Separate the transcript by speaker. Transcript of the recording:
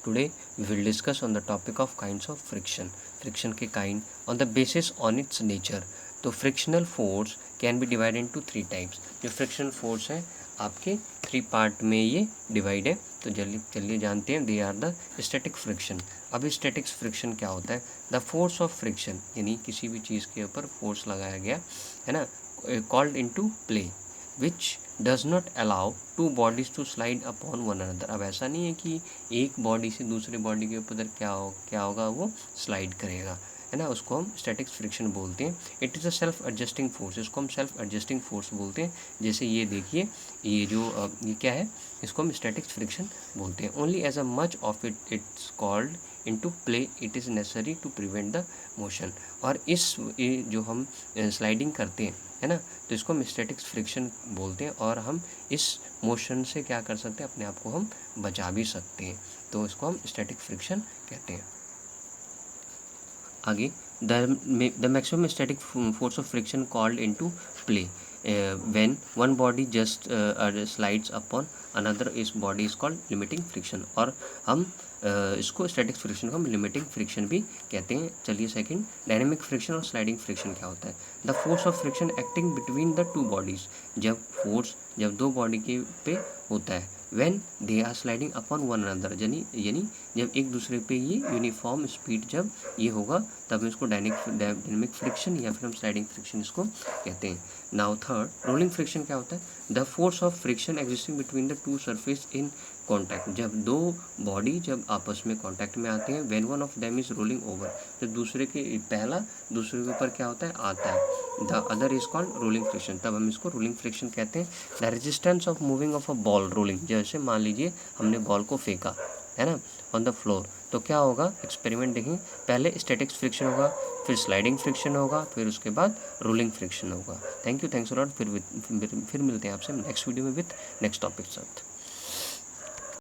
Speaker 1: Today we will discuss on the topic of kinds of friction. Friction के kind on the basis on its nature. तो frictional force can be divided into three types. जो frictional force है आपके three part में ये divide है. तो जल्दी चलिए जानते हैं. They are the static friction. अब स्टैटिक फ्रिक्शन क्या होता है? द फोर्स ऑफ फ्रिक्शन, यानी किसी भी चीज़ के ऊपर फोर्स लगाया गया है ना, called into play which does not allow two bodies to slide upon one another. अब ऐसा नहीं है कि एक बॉडी से दूसरे बॉडी के ऊपर क्या होगा, वो स्लाइड करेगा, है ना. उसको हम स्टैटिक फ्रिक्शन बोलते हैं. It is a self adjusting force. इसको हम सेल्फ एडजस्टिंग फोर्स बोलते हैं. जैसे ये देखिए, ये जो ये क्या है, इसको हम स्टैटिक फ्रिक्शन बोलते हैं. Only as a much of its called into play it is necessary to prevent the motion. और ये जो हम स्लाइडिंग करते हैं, है ना, तो इसको हम स्टैटिक फ्रिक्शन बोलते हैं. और हम इस मोशन से क्या कर सकते हैं, अपने आप को हम बचा भी सकते हैं. तो इसको हम स्टैटिक फ्रिक्शन कहते हैं. आगे, the maximum static force of friction called into play when one body just slides upon another इस body is called limiting friction. और हम इसको स्टैटिक फ्रिक्शन को हम लिमिटिंग फ्रिक्शन भी कहते हैं. चलिए सेकंड, डायनेमिक फ्रिक्शन और स्लाइडिंग फ्रिक्शन क्या होता है? The force of friction acting between the two bodies. जब दो बॉडी के पे होता है, when they are sliding upon one another, यानी जब एक दूसरे पे ये यूनिफॉर्म स्पीड जब ये होगा, तब इसको डायनेमिक फ्रिक्शन या फिर हम स्लाइडिंग फ्रिक्शन इसको कहते हैं. नाउ थर्ड, रोलिंग फ्रिक्शन क्या होता है? The force of friction existing between the to surface in contact. जब दो बॉडी जब आपस में कॉन्टैक्ट में आते हैं, when one of them is rolling over, जब दूसरे के पहला दूसरे के ऊपर क्या होता है, आता है, the other is called rolling friction, तब हम इसको रोलिंग फ्रिक्शन कहते हैं. The resistance of moving of a ball rolling, जैसे मान लीजिए हमने बॉल को फेंका, है ना, ऑन द फ्लोर, तो क्या होगा, एक्सपेरिमेंट देखें, पहले स्टैटिक फ्रिक्शन होगा, फिर स्लाइडिंग फ्रिक्शन होगा, फिर उसके बाद रोलिंग फ्रिक्शन होगा. Thank you, thanks a lot. फिर मिलते हैं आपसे नेक्स्ट वीडियो में विथ नेक्स्ट टॉपिक साथ.